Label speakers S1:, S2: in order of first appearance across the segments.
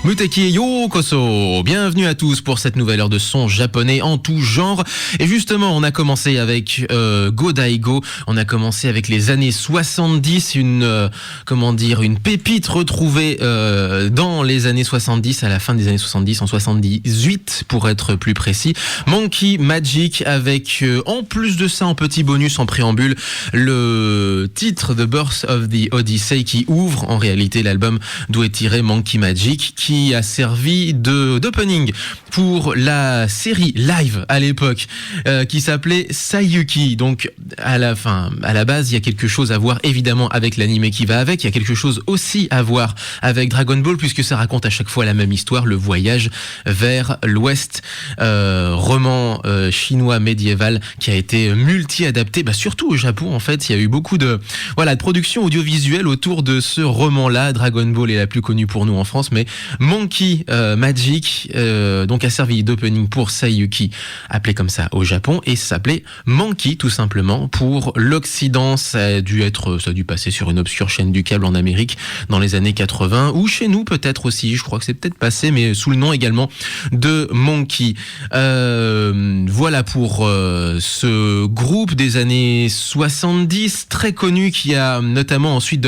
S1: Muteki Yokoso, bienvenue à tous pour cette nouvelle heure de son japonais en tout genre. Et justement, on a commencé avec Go Daigo, on a commencé avec les années 70, une pépite retrouvée dans les années 70, à la fin des années 70, en 78 pour être plus précis. Monkey Magic avec, en plus de ça, en petit bonus, en préambule, le titre The Birth of the Odyssey qui ouvre en réalité l'album d'où est tiré Monkey Magic, qui a servi d'opening pour la série live à l'époque qui s'appelait Saiyuki. Donc à la base, il y a quelque chose à voir évidemment avec l'anime qui va avec, il y a quelque chose aussi à voir avec Dragon Ball puisque ça raconte à chaque fois la même histoire, le voyage vers l'Ouest, roman chinois médiéval qui a été multi-adapté, surtout au Japon en fait, il y a eu beaucoup de production audiovisuelle autour de ce roman-là. Dragon Ball est la plus connue pour nous en France, mais Monkey Magic donc a servi d'opening pour Saiyuki, appelé comme ça au Japon, et ça s'appelait Monkey tout simplement pour l'Occident. Ça a dû passer sur une obscure chaîne du câble en Amérique dans les années 80, ou chez nous peut-être aussi, je crois que c'est peut-être passé, mais sous le nom également de Monkey. Voilà pour ce groupe des années 70 très connu, qui a notamment ensuite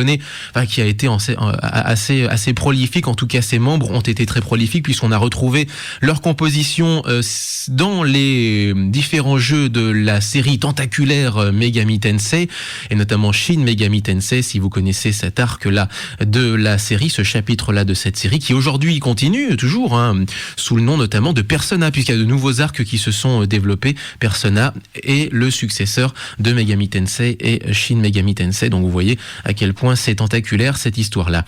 S1: qui a été assez prolifique, en tout cas ses membres ont été très prolifiques puisqu'on a retrouvé leur composition dans les différents jeux de la série tentaculaire Megami Tensei, et notamment Shin Megami Tensei, si vous connaissez cet arc-là de la série, ce chapitre-là de cette série, qui aujourd'hui continue toujours, sous le nom notamment de Persona, puisqu'il y a de nouveaux arcs qui se sont développés. Persona est le successeur de Megami Tensei et Shin Megami Tensei, donc vous voyez à quel point c'est tentaculaire cette histoire-là.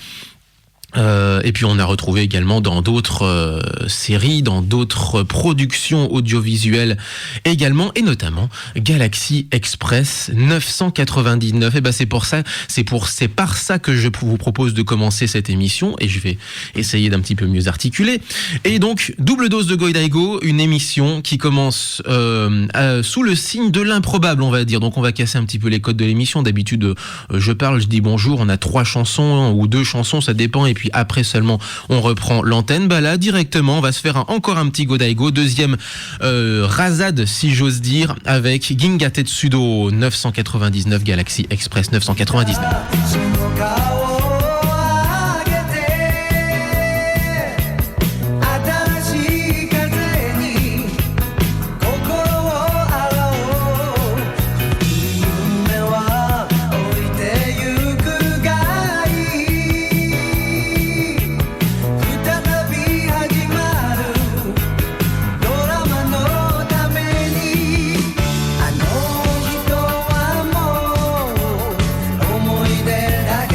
S1: Et puis on a retrouvé également dans d'autres séries, dans d'autres productions audiovisuelles également, et notamment Galaxy Express 999. Et c'est par ça que je vous propose de commencer cette émission, et je vais essayer d'un petit peu mieux articuler. Et donc double dose de Go Daigo, une émission qui commence sous le signe de l'improbable, on va dire. Donc on va casser un petit peu les codes de l'émission. D'habitude je dis bonjour, on a 3 chansons ou 2 chansons, ça dépend, et puis après seulement on reprend l'antenne. Là directement on va se faire encore un petit Go Daigo, deuxième rasade si j'ose dire, avec Ginga Tetsudo 999, Galaxy Express 999.
S2: That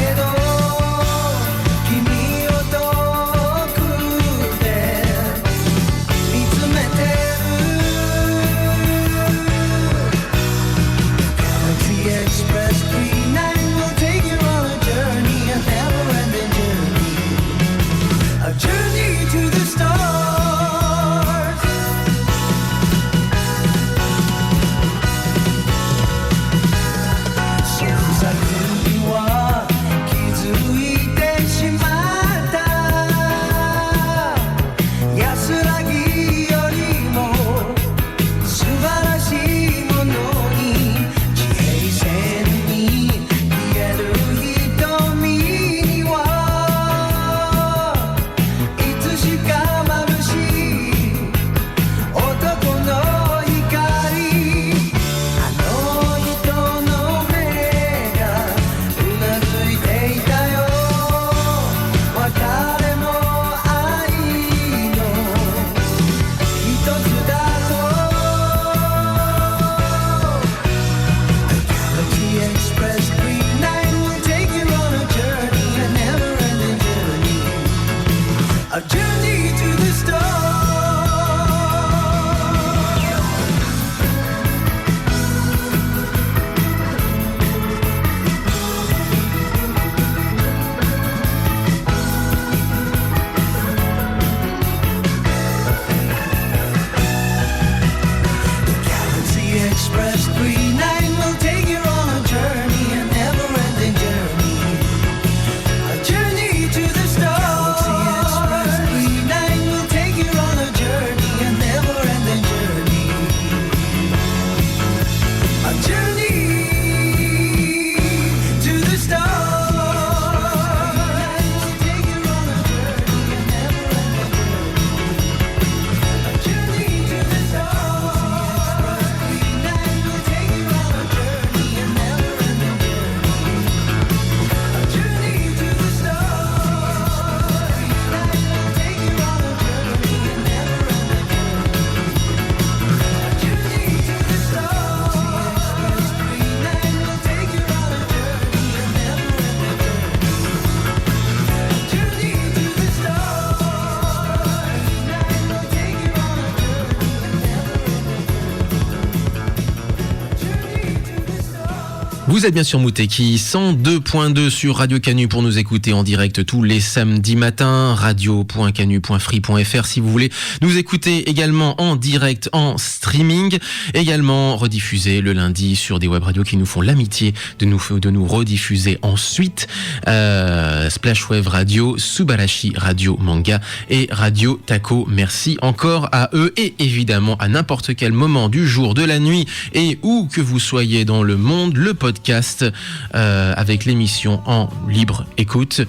S1: Vous êtes bien sur Mouteki 102.2 sur Radio Canu pour nous écouter en direct tous les samedis matins. Radio.canu.free.fr si vous voulez nous écouter également en direct en streaming. Également rediffusé le lundi sur des web radios qui nous font l'amitié de nous rediffuser ensuite. Splash Wave Radio, Subarashi Radio Manga et Radio Taco. Merci encore à eux et évidemment à n'importe quel moment du jour, de la nuit et où que vous soyez dans le monde, le podcast avec l'émission en libre écoute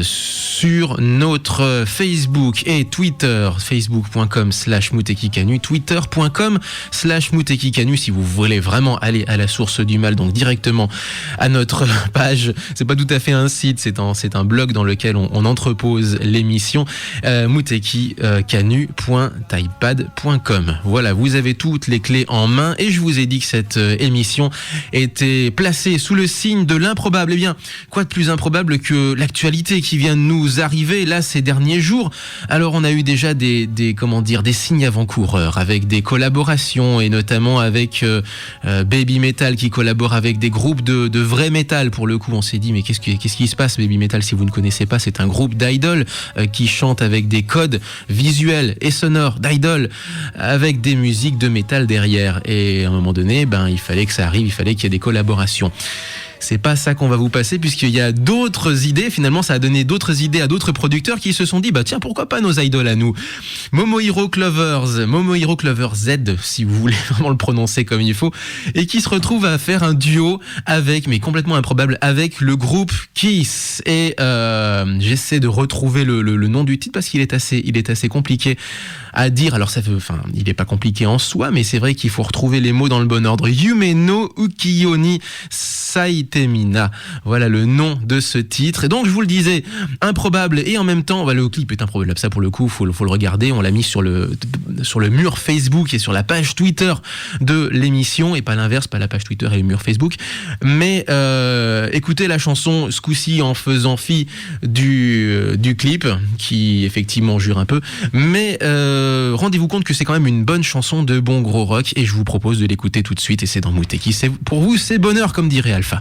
S1: sur notre Facebook et Twitter, facebook.com/moutekikanu, twitter.com/moutekikanu si vous voulez vraiment aller à la source du mal, donc directement à notre page. C'est pas tout à fait un site, c'est un blog dans lequel on entrepose l'émission, moutekikanu.typepad.com. Voilà, vous avez toutes les clés en main et je vous ai dit que cette émission était placée sous le signe de l'improbable. Eh bien, quoi de plus improbable que l'actualité qui vient de nous arriver là ces derniers jours. Alors on a eu déjà des signes avant-coureurs avec des collaborations et notamment avec Baby Metal qui collabore avec des groupes de vrai métal. Pour le coup, on s'est dit mais qu'est-ce qui se passe? Baby Metal, si vous ne connaissez pas, c'est un groupe d'idoles qui chante avec des codes visuels et sonores d'idoles avec des musiques de métal derrière. Et à un moment donné, il fallait que ça arrive, il fallait qu'il y ait des collaborations. C'est pas ça qu'on va vous passer puisqu'il y a d'autres idées. Finalement, ça a donné d'autres idées à d'autres producteurs qui se sont dit tiens, pourquoi pas nos idoles à nous. Momohiro Clovers Z, si vous voulez vraiment le prononcer comme il faut, et qui se retrouve à faire un duo mais complètement improbable, avec le groupe Kiss. Et j'essaie de retrouver le nom du titre parce qu'il est assez compliqué à dire. Alors il est pas compliqué en soi, mais c'est vrai qu'il faut retrouver les mots dans le bon ordre. Yume no Ukiyoni Saitemina. Voilà le nom de ce titre. Et donc, je vous le disais, improbable et en même temps, le clip est improbable. Ça, pour le coup, faut le regarder. On l'a mis sur le mur Facebook et sur la page Twitter de l'émission et pas l'inverse, pas la page Twitter et le mur Facebook. Mais écoutez la chanson ce coup-ci en faisant fi du clip qui effectivement jure un peu. Mais rendez-vous compte que c'est quand même une bonne chanson de bon gros rock et je vous propose de l'écouter tout de suite et c'est dans Mouteki. Pour vous, c'est bonheur comme dirait Alpha.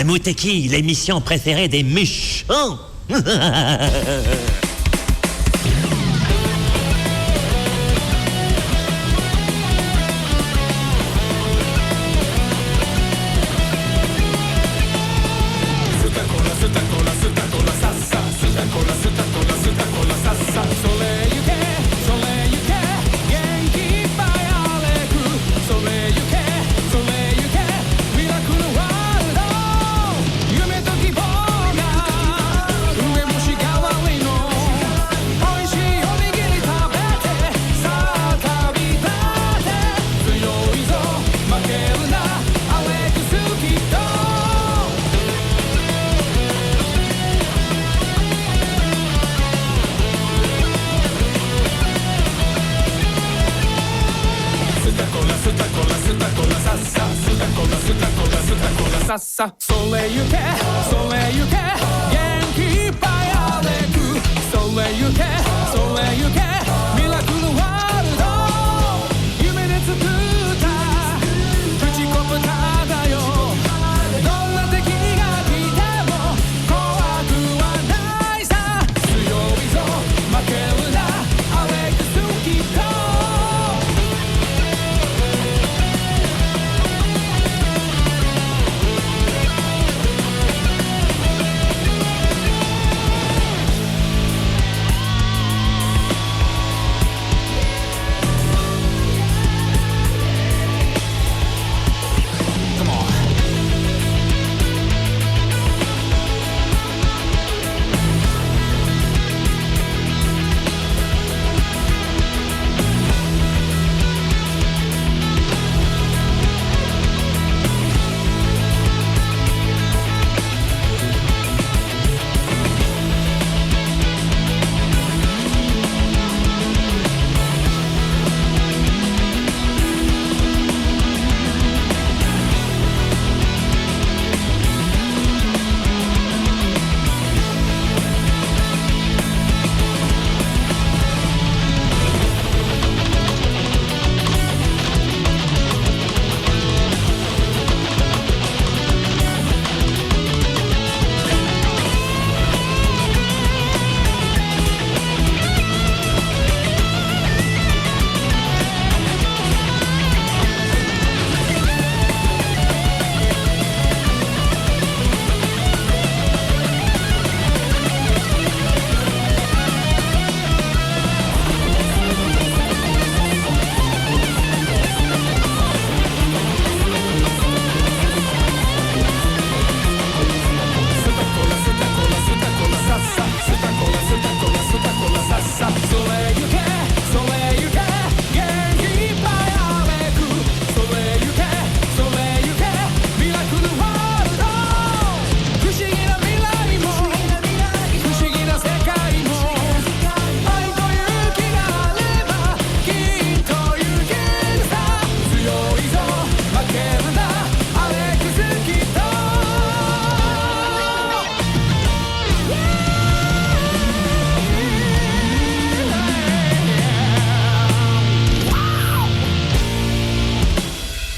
S2: Mouteki, l'émission préférée des méchants.
S3: さそれゆけそれゆけ元気いっぱいあれくそれゆけそれゆけミラクルワールド夢で作ったプチコプターだよどんな敵が来ても怖くはないさ強いぞ負けるなアレックスキッド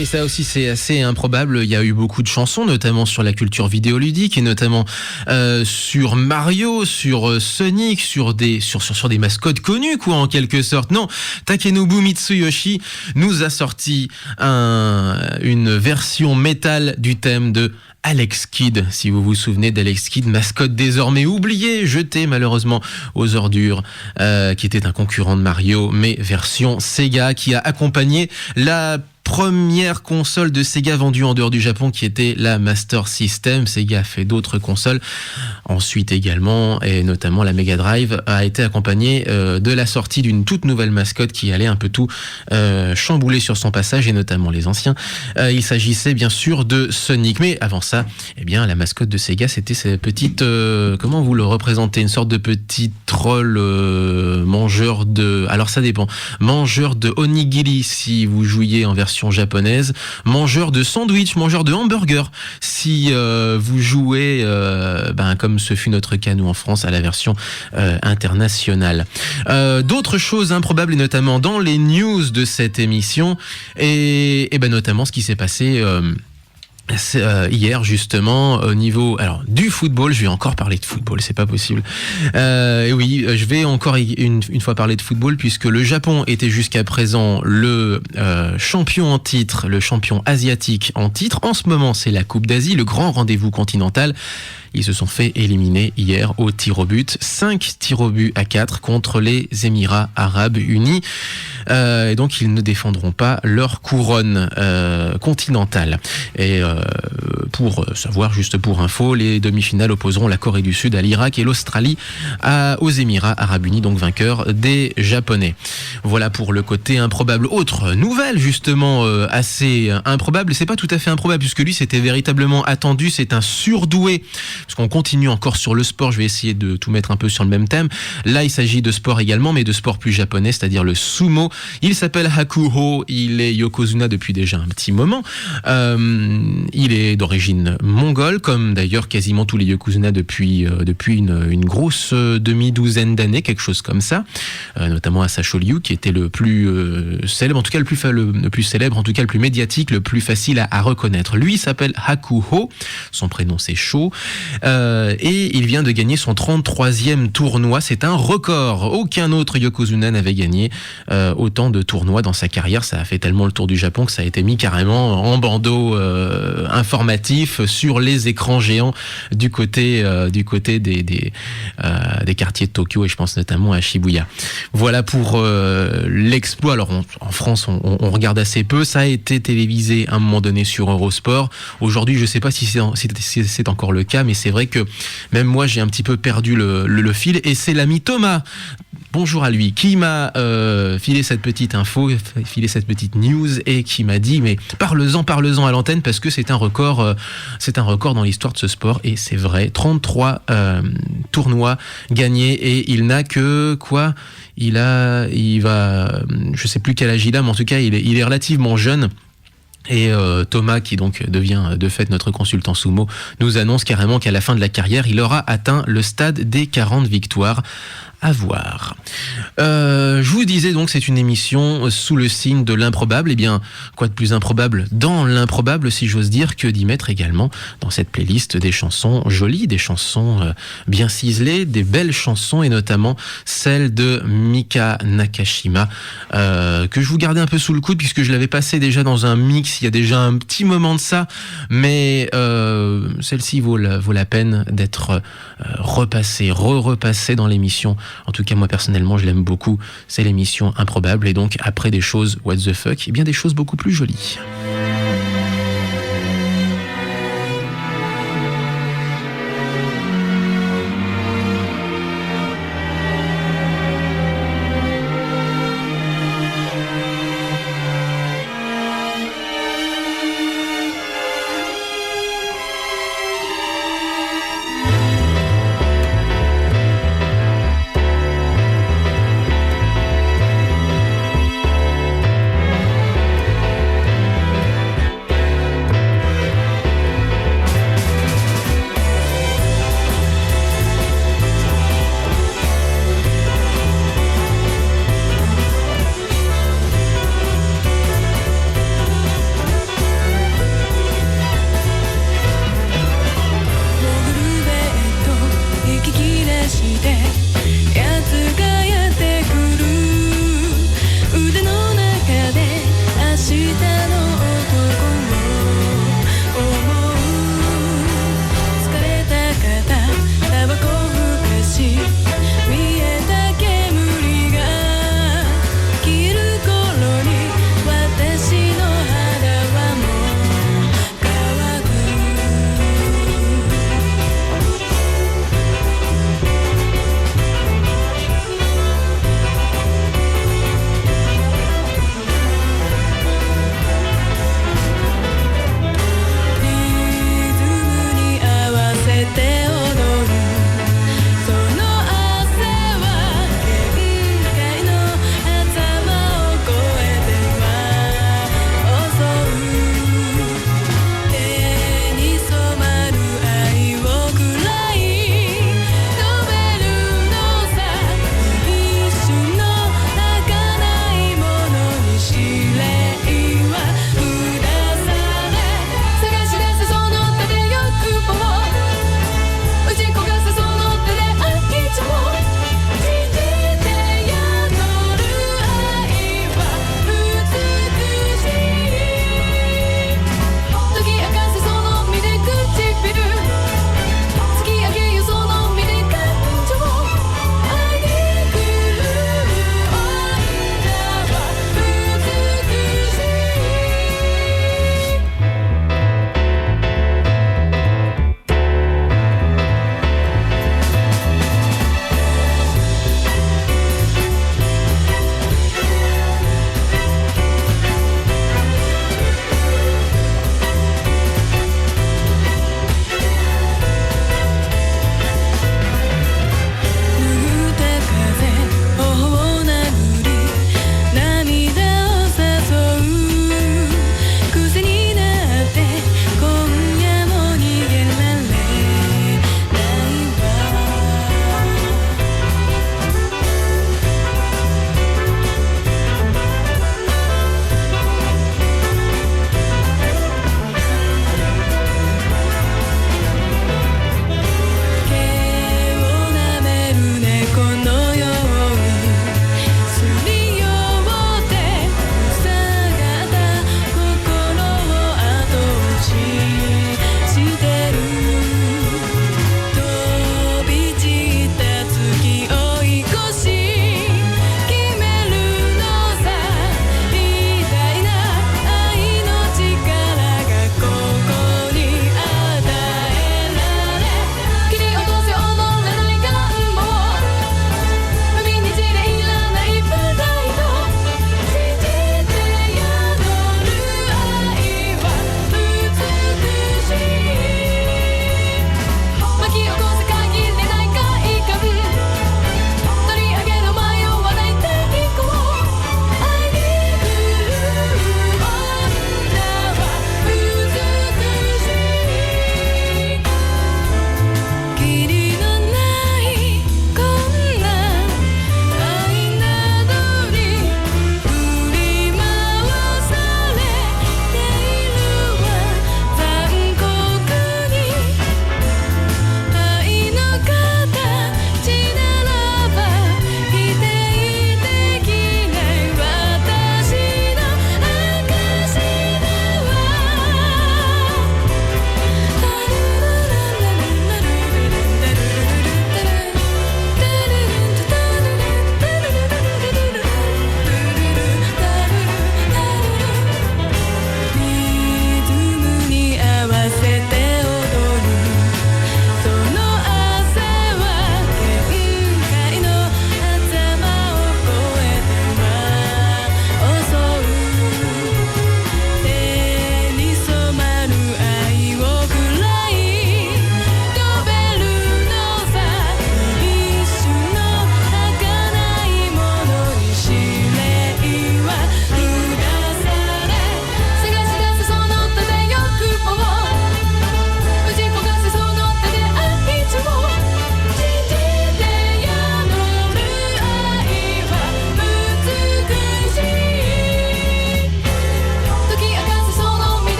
S1: Et ça aussi, c'est assez improbable. Il y a eu beaucoup de chansons, notamment sur la culture vidéoludique et notamment sur Mario, sur Sonic, sur des mascottes connues, quoi, en quelque sorte. Non, Takenobu Mitsuyoshi nous a sorti une version métal du thème de Alex Kidd, si vous vous souvenez d'Alex Kidd, mascotte désormais oubliée, jetée malheureusement aux ordures, qui était un concurrent de Mario, mais version Sega, qui a accompagné la première console de Sega vendue en dehors du Japon, qui était la Master System. Sega a fait d'autres consoles ensuite également, et notamment la Mega Drive a été accompagnée de la sortie d'une toute nouvelle mascotte qui allait un peu tout chambouler sur son passage, et notamment les anciens. Il s'agissait bien sûr de Sonic, mais avant ça, eh bien la mascotte de Sega, c'était ces petites comment vous le représentez, une sorte de petit troll mangeur de, alors ça dépend, mangeur de onigiri si vous jouiez en version japonaise, mangeur de sandwich, mangeur de hamburger si vous jouez comme ce fut notre cas nous en France à la version internationale. D'autres choses improbables, et notamment dans les news de cette émission, et notamment ce qui s'est passé hier justement au niveau du football. Je vais encore parler de football, c'est pas possible. Et oui, je vais encore une fois parler de football, puisque le Japon était jusqu'à présent le champion en titre, le champion asiatique en titre. En ce moment, c'est la Coupe d'Asie, le grand rendez-vous continental. Ils se sont fait éliminer hier au tir au but, 5 tirs au but à 4 contre les Émirats Arabes Unis. Et donc ils ne défendront pas leur couronne continentale. Et pour savoir, juste pour info, les demi-finales opposeront la Corée du Sud à l'Irak et l'Australie aux Émirats Arabes Unis, donc vainqueurs des Japonais. Voilà pour le côté improbable. Autre nouvelle justement assez improbable, c'est pas tout à fait improbable puisque lui c'était véritablement attendu, c'est un surdoué. Parce qu'on continue encore sur le sport, je vais essayer de tout mettre un peu sur le même thème. Là, il s'agit de sport également, mais de sport plus japonais, c'est-à-dire le sumo. Il s'appelle Hakuho, il est yokozuna depuis déjà un petit moment. Il est d'origine mongole, comme d'ailleurs quasiment tous les yokozuna depuis une grosse demi-douzaine d'années, quelque chose comme ça. Notamment Asashō Ryu, qui était le plus célèbre, en tout cas le plus célèbre, en tout cas le plus médiatique, le plus facile à reconnaître. Lui, il s'appelle Hakuho, son prénom c'est Sho. Et il vient de gagner son 33e tournoi. C'est un record. Aucun autre yokozuna n'avait gagné autant de tournois dans sa carrière. Ça a fait tellement le tour du Japon que ça a été mis carrément en bandeau informatif sur les écrans géants du côté des quartiers de Tokyo, et je pense notamment à Shibuya. Voilà pour l'exploit. Alors en France, on regarde assez peu. Ça a été télévisé à un moment donné sur Eurosport. Aujourd'hui, je ne sais pas si c'est encore le cas, mais c'est vrai que même moi j'ai un petit peu perdu le fil, et c'est l'ami Thomas, bonjour à lui, qui m'a filé cette petite info, filé cette petite news, et qui m'a dit mais parle-en à l'antenne parce que c'est un record dans l'histoire de ce sport. Et c'est vrai, 33 tournois gagnés, et il n'a que quoi, je sais plus quel âge il a, mais en tout cas il est relativement jeune. Et Thomas, qui donc devient de fait notre consultant sumo, nous annonce carrément qu'à la fin de la carrière, il aura atteint le stade des 40 victoires. À voir. Je vous disais donc, c'est une émission sous le signe de l'improbable. Eh bien, quoi de plus improbable dans l'improbable, si j'ose dire, que d'y mettre également dans cette playlist des chansons jolies, des chansons bien ciselées, des belles chansons, et notamment celle de Mika Nakashima, que je vous gardais un peu sous le coude puisque je l'avais passé déjà dans un mix il y a déjà un petit moment de ça, mais celle-ci vaut la peine d'être repassée dans l'émission. En tout cas, moi personnellement, je l'aime beaucoup. C'est l'émission Improbable, et donc après des choses what the fuck, eh bien des choses beaucoup plus jolies.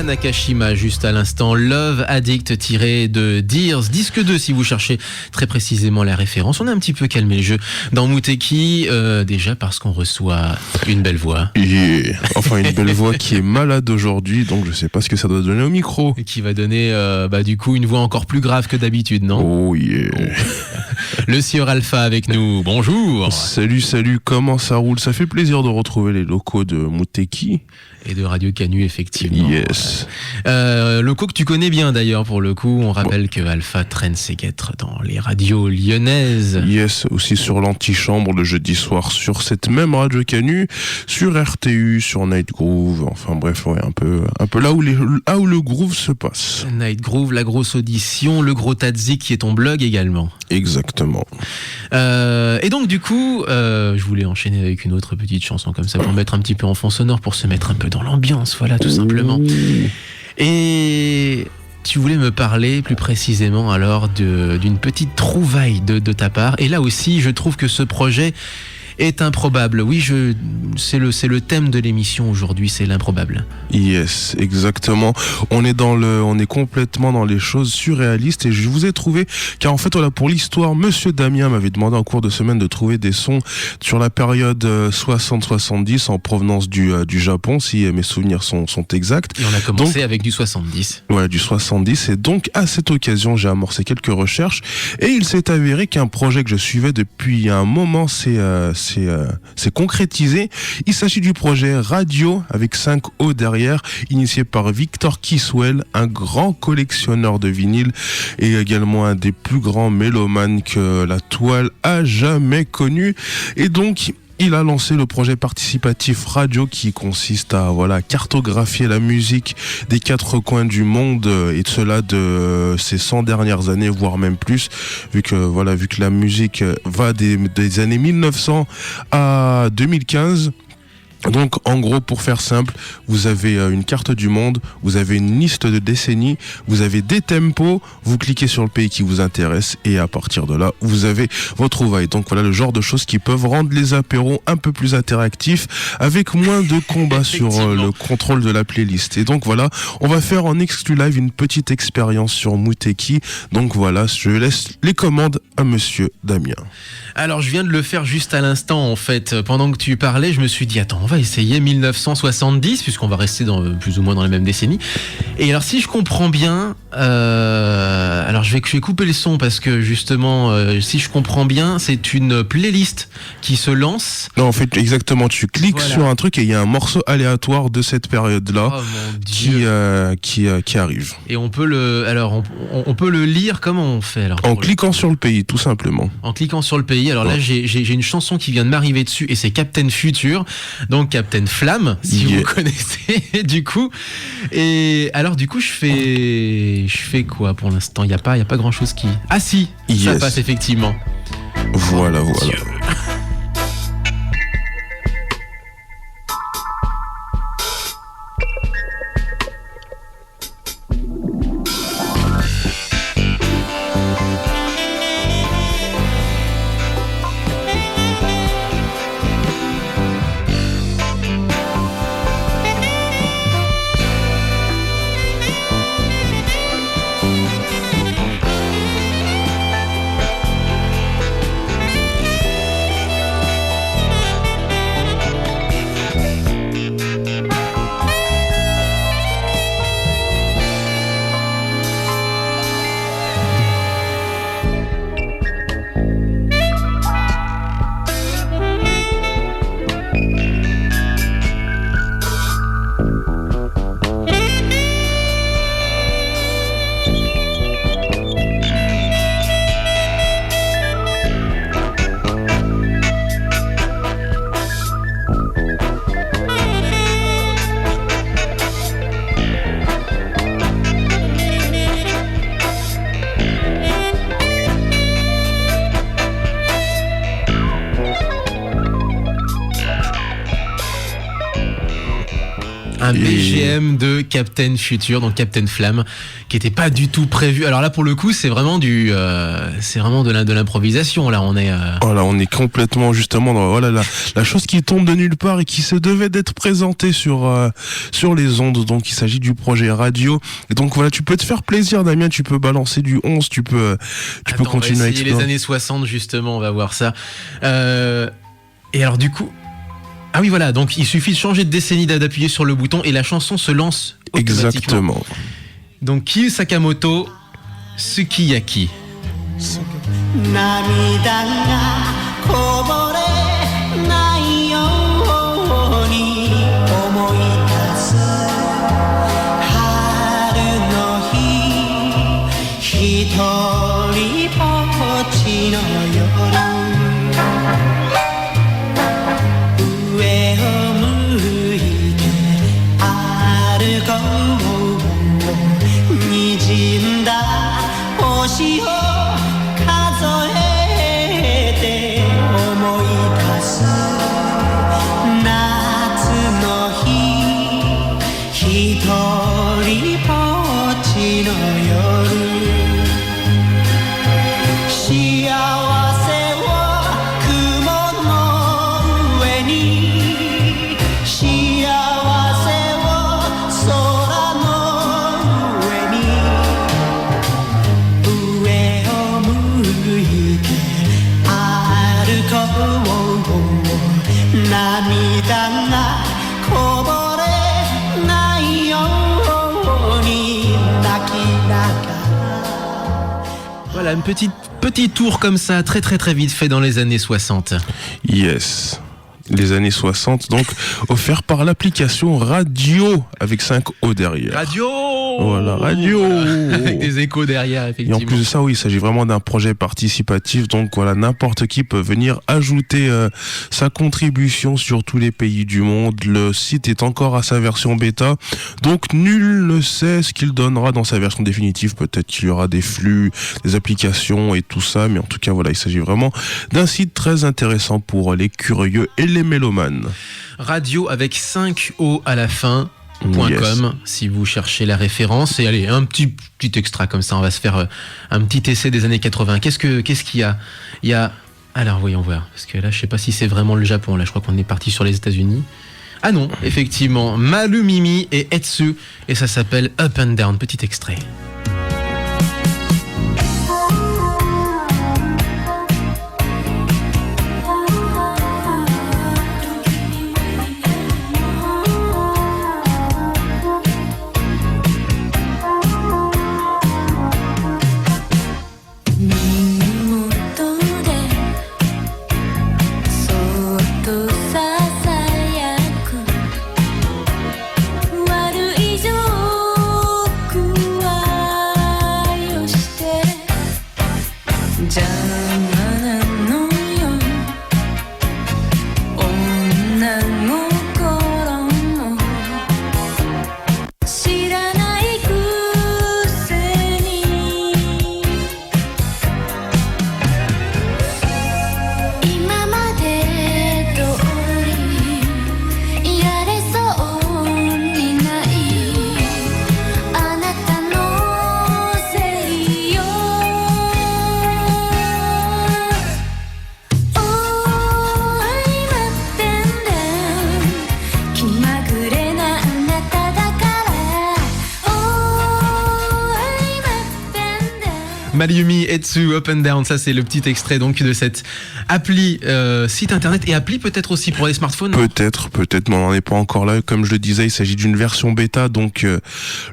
S1: Nakashima juste à l'instant, Love Addict tiré de Dears, disque 2 si vous cherchez très précisément la référence. On a un petit peu calmé le jeu dans Muteki, déjà parce qu'on reçoit une belle voix.
S4: Yeah. Enfin une belle voix qui est malade aujourd'hui, donc je sais pas ce que ça doit donner au micro.
S1: Et qui va donner du coup une voix encore plus grave que d'habitude, non?
S4: Oh yeah.
S1: Le Sieur Alpha avec nous, bonjour.
S4: Salut, comment ça roule? Ça fait plaisir de retrouver les locaux de Muteki.
S1: Et de Radio Canu, effectivement.
S4: Yes.
S1: Locaux que tu connais bien d'ailleurs pour le coup. On rappelle que Alpha traîne ses guêtres dans les radios lyonnaises.
S4: Yes, aussi sur l'antichambre le jeudi soir sur cette même Radio Canu, sur RTU, sur Night Groove. Enfin bref, ouais, un peu là où le groove se passe.
S1: Night Groove, la grosse audition, le gros Tadzik qui est ton blog également.
S4: Exactement.
S1: Et donc du coup, je voulais enchaîner avec une autre petite chanson comme ça pour mettre un petit peu en fond sonore, pour se mettre un peu dans l'ambiance, voilà, tout simplement. Et tu voulais me parler plus précisément alors d'une petite trouvaille de ta part. Et là aussi, je trouve que ce projet est improbable. Oui, c'est le thème de l'émission aujourd'hui, c'est l'improbable.
S4: Yes, exactement. On est complètement dans les choses surréalistes et je vous ai trouvé, car en fait, voilà, pour l'histoire, Monsieur Damien m'avait demandé en cours de semaine de trouver des sons sur la période 60-70 en provenance du Japon, si mes souvenirs sont exacts.
S1: Et on a commencé avec du 70.
S4: Ouais, du 70. Et donc, à cette occasion, j'ai amorcé quelques recherches et il s'est avéré qu'un projet que je suivais depuis un moment, c'est concrétisé. Il s'agit du projet Radio avec 5 O derrière, initié par Victor Kiswell, un grand collectionneur de vinyles et également un des plus grands mélomanes que la toile a jamais connu. Et donc, il a lancé le projet participatif Radio qui consiste à cartographier la musique des 4 coins du monde et de cela de ces 100 dernières années, voire même plus, vu que la musique va des années 1900 à 2015. Donc en gros, pour faire simple, vous avez une carte du monde, vous avez une liste de décennies, vous avez des tempos, vous cliquez sur le pays qui vous intéresse et à partir de là, vous avez vos trouvailles. Donc voilà le genre de choses qui peuvent rendre les apéros un peu plus interactifs avec moins de combats sur le contrôle de la playlist. Et donc voilà, on va faire en exclu live une petite expérience sur Muteki. Donc voilà, je laisse les commandes à Monsieur Damien.
S1: Alors je viens de le faire juste à l'instant en fait. Pendant que tu parlais, je me suis dit attends, on va essayer 1970 puisqu'on va rester dans plus ou moins dans la même décennie. Et alors si je comprends bien, alors je vais couper le son parce que justement, si je comprends bien, c'est une playlist qui se lance.
S4: Non, en fait, exactement. Tu cliques
S1: Voilà.
S4: sur un truc et il y a un morceau aléatoire de cette période-là
S1: Oh mon Dieu.
S4: qui arrive.
S1: Et on peut on peut le lire. Comment on fait alors
S4: En
S1: pour le-
S4: cliquant sur le pays, tout simplement.
S1: En cliquant sur le pays. Alors là,
S4: Ouais.
S1: j'ai une chanson qui vient de m'arriver dessus et c'est Captain Future, donc Captain Flamme, si
S4: Yeah.
S1: vous connaissez du coup. Et alors du coup, je fais quoi pour l'instant? Il y a pas grand chose qui. Ah si, ça
S4: Yes.
S1: passe effectivement.
S4: Voilà.
S1: Un
S4: Et-
S1: BGM de Captain Future, donc Captain Flamme, qui était pas du tout prévu. Alors là, pour le coup, c'est vraiment de l'improvisation. Là, on est.
S4: Voilà, on est complètement justement dans voilà la chose qui tombe de nulle part et qui se devait d'être présentée sur les ondes. Donc il s'agit du projet radio. Et donc voilà, tu peux te faire plaisir, Damien. Tu peux balancer du 11, tu peux
S1: Attends,
S4: continuer
S1: on
S4: à
S1: va essayer les
S4: explorer.
S1: années 60 justement, on va voir ça. Et alors du coup, ah oui voilà, donc il suffit de changer de décennie, d'appuyer sur le bouton et la chanson se lance automatiquement.
S4: Exactement.
S1: Donc Kyu Sakamoto, Sukiyaki.
S5: 涙がこぼれないように思い出す春の日一人ぼっちの夜上を向いて歩こう滲んだ星を数えて思い出す夏の日一人ぼっちの夜幸せを雲の上に幸せを空の上に上を向いて歩こう涙がこぼれないように泣きながら
S1: Voilà, une petit tour comme ça, très très très vite fait dans les années 60.
S4: Yes. Les années 60, donc offert par l'application Radio avec 5 O derrière.
S1: Radio.
S4: Voilà, radio.
S1: Avec des échos derrière,
S4: Et
S1: effectivement.
S4: en plus de ça, oui, il s'agit vraiment d'un projet participatif. Donc voilà, n'importe qui peut venir ajouter sa contribution sur tous les pays du monde. Le site est encore à sa version bêta. Donc nul ne sait ce qu'il donnera dans sa version définitive. Peut-être qu'il y aura des flux, des applications et tout ça. Mais en tout cas, voilà, il s'agit vraiment d'un site très intéressant pour les curieux et les mélomanes.
S1: Radio avec 5 O à la fin.
S4: Yes.
S1: .com si vous cherchez la référence. Et allez, un petit extra comme ça, on va se faire un petit essai des années 80. Qu'est-ce qu'il y a? Il y a... Alors voyons voir, parce que là je sais pas si c'est vraiment le Japon, là je crois qu'on est parti sur les États-Unis. Ah non, effectivement, Malu Mimi et Etsu, et ça s'appelle Up and Down, petit extrait. Mayumi Etsu Up and Down, ça c'est le petit extrait donc de cette appli site internet et appli peut-être aussi pour les smartphones.
S4: Peut-être, mais on n'en est pas encore là. Comme je le disais, il s'agit d'une version bêta, donc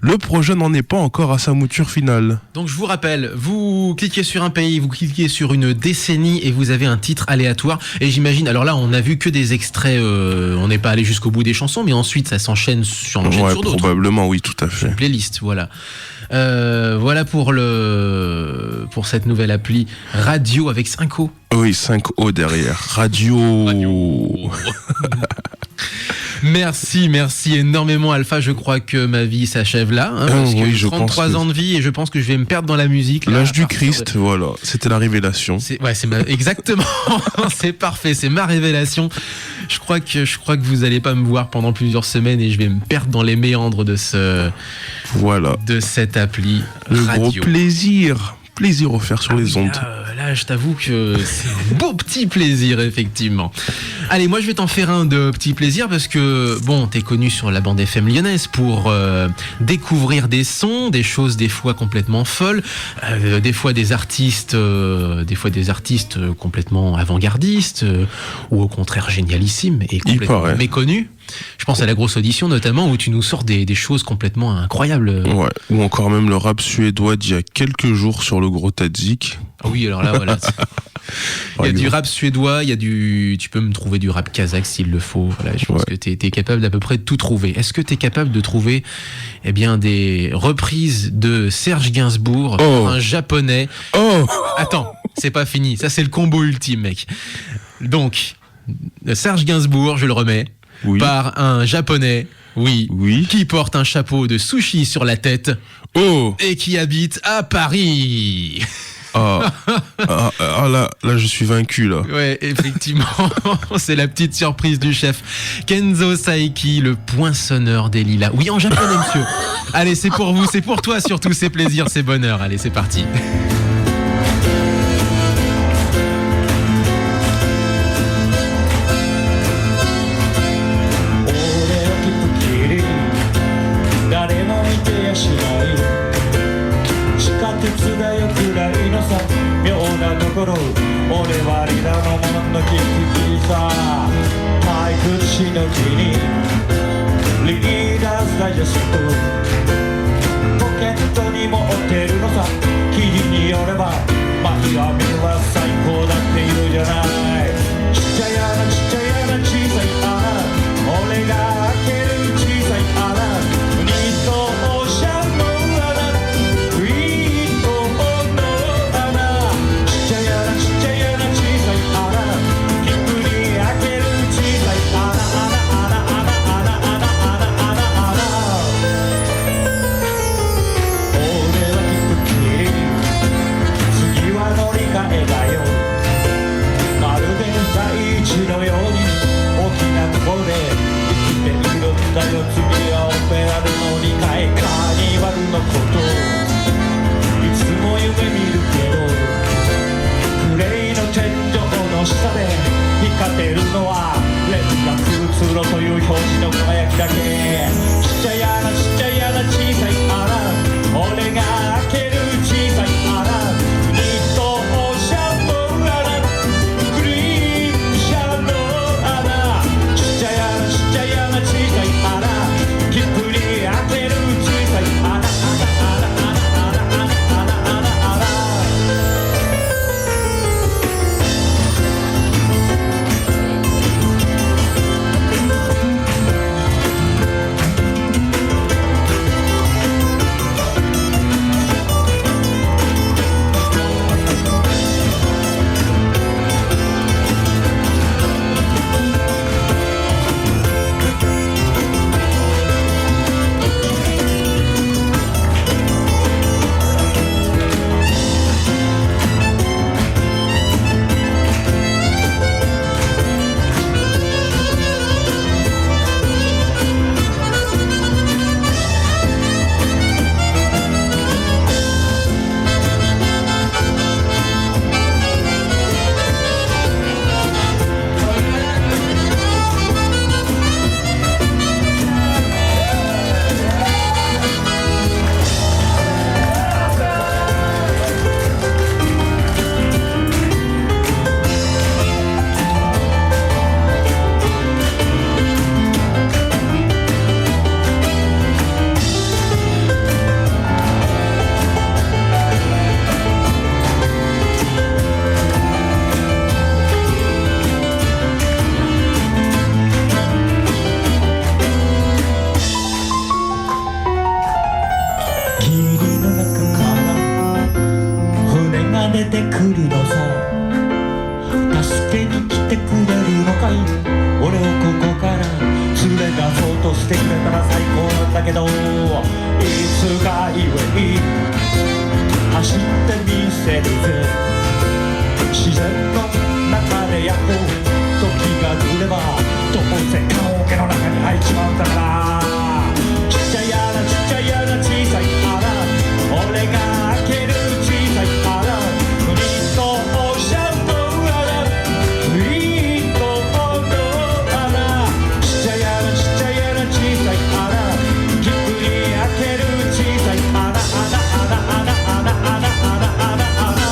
S4: le projet n'en est pas encore à sa mouture finale.
S1: Donc je vous rappelle, vous cliquez sur un pays, vous cliquez sur une décennie et vous avez un titre aléatoire. Et j'imagine, alors là on a vu que des extraits, on n'est pas allé jusqu'au bout des chansons, mais ensuite ça s'enchaîne sur d'autres.
S4: Probablement, oui, tout à fait.
S1: Une playlist, voilà. Voilà pour cette nouvelle appli radio avec 5 O.
S4: Oui, 5 O derrière. Radio.
S1: Merci énormément Alpha, je crois que ma vie s'achève là, parce que
S4: oui,
S1: 33 ans de vie et je pense que je vais me perdre dans la musique.
S4: L'âge du Christ, voilà, c'était la révélation.
S1: Exactement, c'est parfait, c'est ma révélation. Je crois que vous allez pas me voir pendant plusieurs semaines et je vais me perdre dans les méandres de cette appli
S4: le
S1: radio.
S4: Gros plaisir offert sur les ondes.
S1: Là, je t'avoue que c'est un beau petit plaisir, effectivement. Allez, moi, je vais t'en faire un de petit plaisir parce que, bon, t'es connu sur la bande FM lyonnaise pour découvrir des sons, des choses des fois complètement folles, des fois des artistes complètement avant-gardistes ou au contraire génialissimes et complètement méconnus. Je pense à la grosse audition notamment où tu nous sors des choses complètement incroyables.
S4: Ouais, ou encore même le rap suédois d'il y a quelques jours sur le gros Tadzik.
S1: Ah oui, alors là, voilà. Il y a du rap suédois, tu peux me trouver du rap kazakh s'il le faut. Voilà, je pense que t'es capable d'à peu près de tout trouver. Est-ce que t'es capable de trouver, des reprises de Serge Gainsbourg, un japonais? Attends, c'est pas fini. Ça, c'est le combo ultime, mec. Donc, Serge Gainsbourg, je le remets.
S4: Oui.
S1: Par un japonais, qui porte un chapeau de sushi sur la tête et qui habite à Paris.
S4: Là, je suis vaincu, là.
S1: Ouais, effectivement, c'est la petite surprise du chef. Kenzo Saeki, le poinçonneur des lilas. Oui, en japonais, monsieur. Allez, c'est pour vous, c'est pour toi surtout, c'est plaisir, c'est bonheur. Allez, c'est parti.
S5: れてくるのさ助けに来てくれるのかい俺をここから連れ出そうとしてくれたら最高なんだけどいつかゆえに走ってみせるぜ自然の中でやっと時が来ればどうせ棺桶の中に入っちまうんだからちっちゃい穴ちっちゃい穴小さい穴俺が開ける小さい穴フリートオーシャンの穴フリートの穴ちっちゃい穴ちっちゃい穴小さい穴ぎっくり開ける小さい穴穴穴穴穴穴穴穴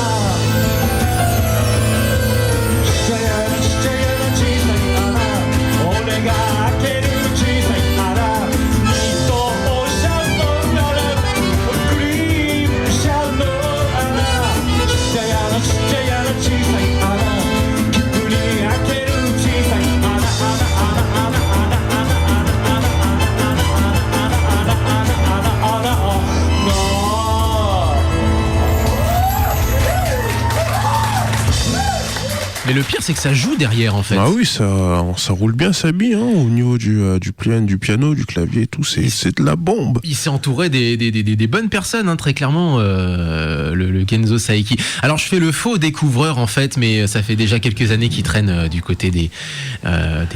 S5: ちっちゃい穴ちっちゃい穴小さい穴俺が開ける小さい穴フリートオーシャンの穴クリームシャンの穴ちっちゃい穴ちっちゃい穴小さい穴ぎっくり開ける小さい穴穴穴穴穴
S1: Mais le pire, c'est que ça joue derrière, en fait.
S4: Ah oui, ça roule bien sa bille, hein, au niveau du piano, du clavier et tout, c'est de la bombe.
S1: Il s'est entouré des bonnes personnes, hein, très clairement, le Kenzo Saeki. Alors, je fais le faux découvreur, en fait, mais ça fait déjà quelques années qu'il traîne du côté des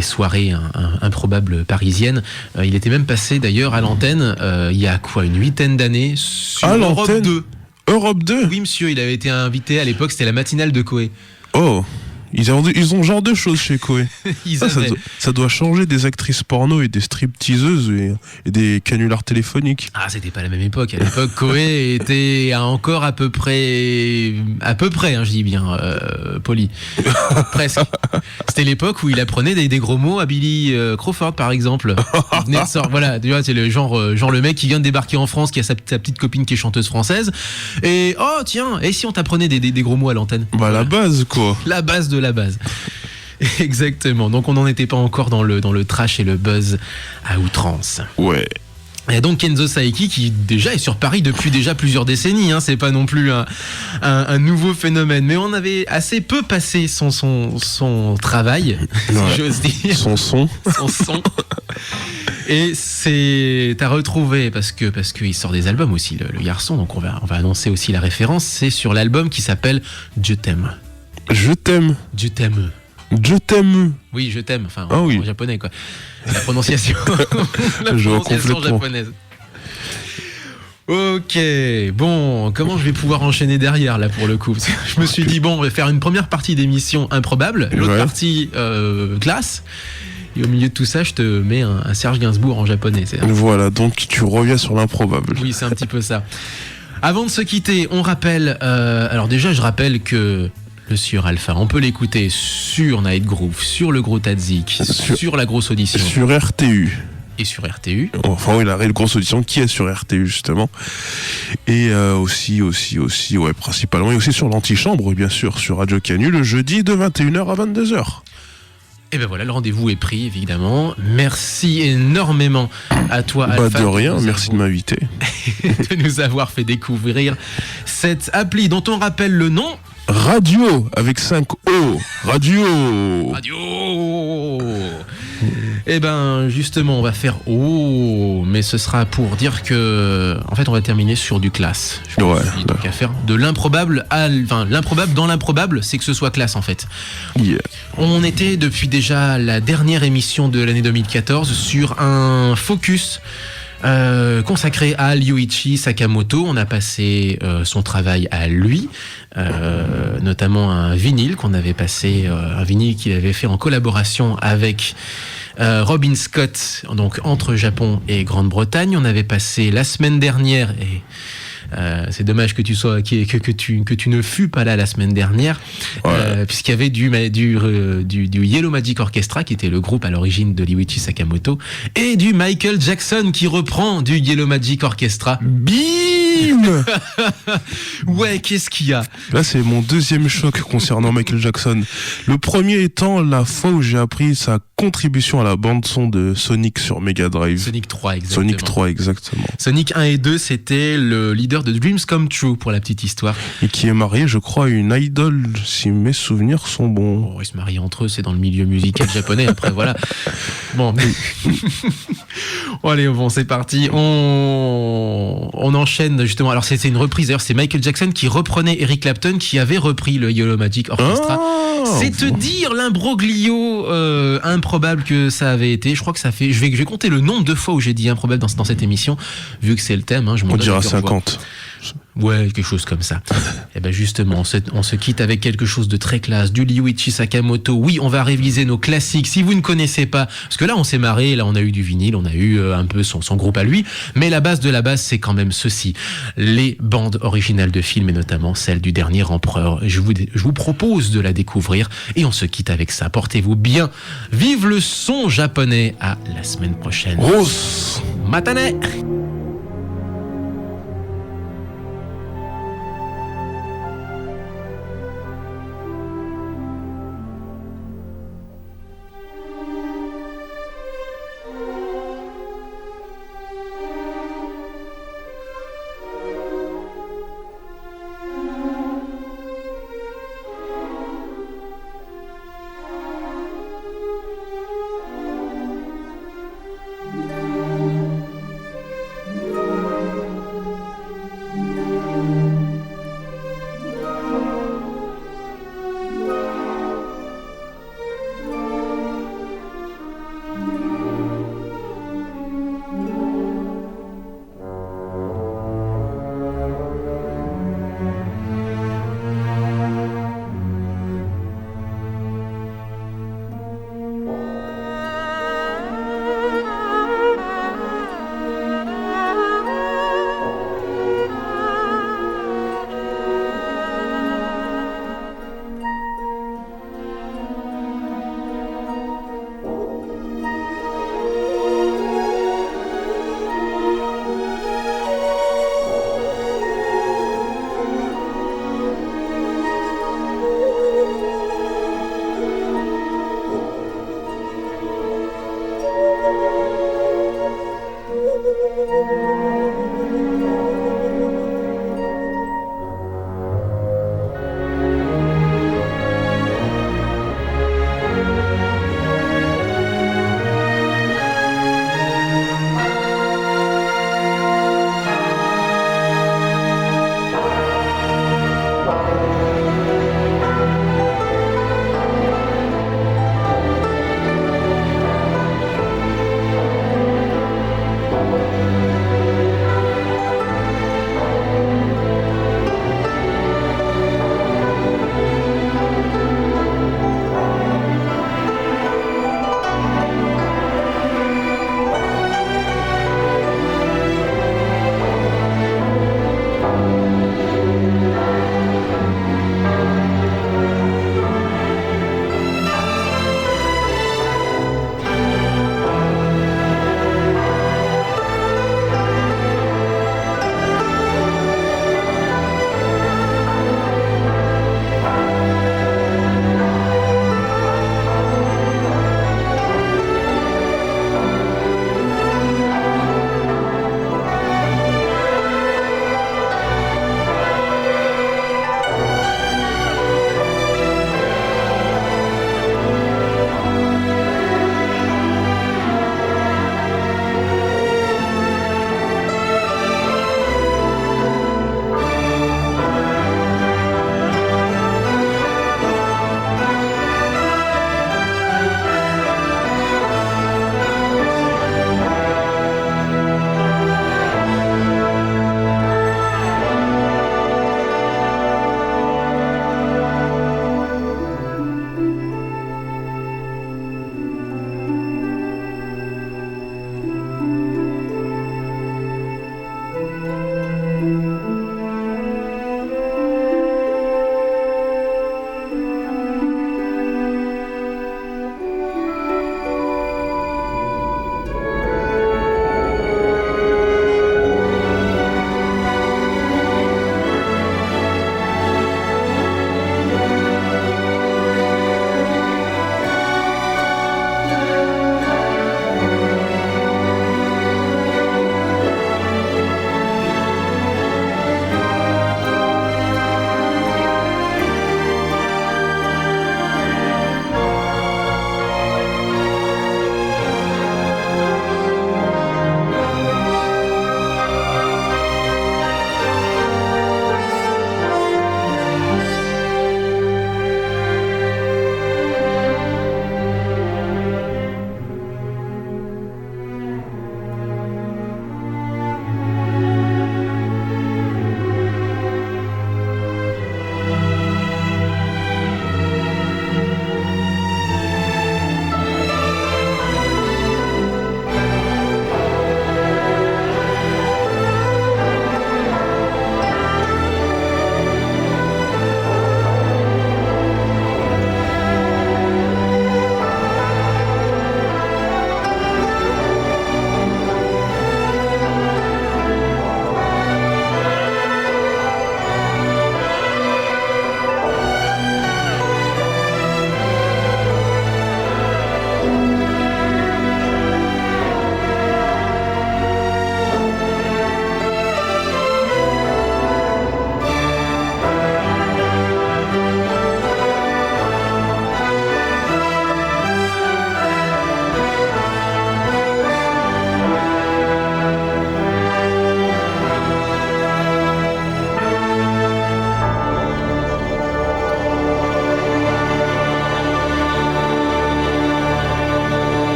S1: soirées improbables parisiennes. Il était même passé, d'ailleurs, à l'antenne, il y a quoi, une 8aine d'années, sur
S4: À
S1: Europe
S4: l'antenne
S1: 2.
S4: Europe 2
S1: Oui, monsieur, il avait été invité à l'époque, c'était la matinale de Koé.
S4: Oh, ils ont genre de choses chez Koé.
S1: Ils avaient-
S4: Ça doit changer des actrices porno et des stripteaseuses et des canulars téléphoniques.
S1: Ah, c'était pas la même époque. À l'époque, Koé était encore à peu près, hein, je dis bien, poli, presque. C'était l'époque où il apprenait des gros mots à Billy Crawford, par exemple. Il venait de sortir- voilà, tu vois, c'est le genre le mec qui vient de débarquer en France, qui a sa petite copine qui est chanteuse française, et oh tiens, et si on t'apprenait des gros mots à l'antenne?
S4: Bah la base quoi.
S1: La base de la base. Exactement. Donc on n'en était pas encore dans le trash et le buzz à outrance.
S4: Ouais.
S1: Il y a donc Kenzo Saeki qui déjà est sur Paris depuis déjà plusieurs décennies, hein, c'est pas non plus un nouveau phénomène, mais on avait assez peu passé son travail,
S4: Ouais.
S1: si j'ose dire,
S4: Son son.
S1: son son. Et t'as retrouvé parce que il sort des albums aussi le garçon, donc on va annoncer aussi la référence, c'est sur l'album qui s'appelle Je t'aime.
S4: Je t'aime.
S1: Je t'aime.
S4: Je t'aime.
S1: Oui, je t'aime, enfin
S4: Ah
S1: en
S4: oui.
S1: japonais quoi. La prononciation, la
S4: Je vois
S1: prononciation
S4: complètement.
S1: japonaise. Ok, bon, comment je vais pouvoir enchaîner derrière là pour le coup? Je me suis dit bon, on va faire une première partie d'émission improbable, l'autre
S4: Ouais.
S1: partie classe, et au milieu de tout ça, je te mets un Serge Gainsbourg en japonais.
S4: Voilà, donc tu reviens sur l'improbable.
S1: Oui, c'est un petit peu ça. Avant de se quitter, on rappelle, alors déjà je rappelle que le Sieur Alpha, on peut l'écouter sur Night Groove, sur le Gros Tadzik, sur la Grosse Audition
S4: Sur RTU.
S1: et sur RTU.
S4: Enfin, oui, la réelle grosse audition qui est sur RTU, justement. Et aussi, ouais, principalement, et aussi sur l'antichambre, bien sûr, sur Radio Canu, le jeudi de 21h à 22h.
S1: Et ben voilà, le rendez-vous est pris, évidemment. Merci énormément à toi,
S4: Bah,
S1: Alpha.
S4: de rien,
S1: nous
S4: merci de m'inviter.
S1: de nous avoir fait découvrir cette appli dont on rappelle le nom.
S4: Radio, avec 5 O. Radio.
S1: Radio. Et ben justement, on va faire mais ce sera pour dire que en fait on va terminer sur du classe. Je me
S4: Ouais.
S1: suis dit, donc à faire de l'improbable l'improbable dans l'improbable, c'est que ce soit classe en fait.
S4: Yeah.
S1: On était depuis déjà la dernière émission de l'année 2014 sur un focus consacré à Ryuichi Sakamoto. On a passé son travail à lui, notamment un vinyle qu'on avait passé, un vinyle qu'il avait fait en collaboration avec Robin Scott, donc entre Japon et Grande-Bretagne. On avait passé la semaine dernière, et c'est dommage que tu ne fus pas là la semaine dernière,
S4: Ouais.
S1: puisqu'il y avait du Yellow Magic Orchestra, qui était le groupe à l'origine de Ryuichi Sakamoto, et du Michael Jackson qui reprend du Yellow Magic Orchestra.
S4: Bim.
S1: Ouais, qu'est-ce qu'il y a?
S4: Là, c'est mon deuxième choc concernant Michael Jackson. Le premier étant la fois où j'ai appris sa contribution à la bande son de Sonic sur Mega Drive.
S1: Sonic 3, exactement.
S4: Sonic 3, exactement.
S1: Sonic 1 et 2, c'était le leader de Dreams Come True, pour la petite histoire.
S4: Et qui est marié, je crois, à une idole, si mes souvenirs sont bons.
S1: Bon, ils se marient entre eux, c'est dans le milieu musical japonais, après voilà. Bon, bon, allez, bon, c'est parti. On enchaîne justement. Alors c'est une reprise, d'ailleurs c'est Michael Jackson qui reprenait Eric Clapton, qui avait repris le Yellow Magic Orchestra. C'est te dire l'imbroglio improbable que ça avait été. Je crois que ça fait. Je vais compter le nombre de fois où j'ai dit improbable dans cette émission, vu que c'est le thème. Hein, je m'en
S4: On
S1: donne
S4: dira
S1: à cœur
S4: 50.
S1: Ouais, quelque chose comme ça. Et ben justement, on se quitte avec quelque chose de très classe, du Ryuichi Sakamoto. Oui, on va réviser nos classiques. Si vous ne connaissez pas, parce que là on s'est marré, là on a eu du vinyle, on a eu un peu son groupe à lui, mais la base de la base, c'est quand même ceci. Les bandes originales de films, et notamment celle du Dernier Empereur. Je vous propose de la découvrir, et on se quitte avec ça. Portez-vous bien. Vive le son japonais. À la semaine prochaine.
S4: Rose.
S1: Matane.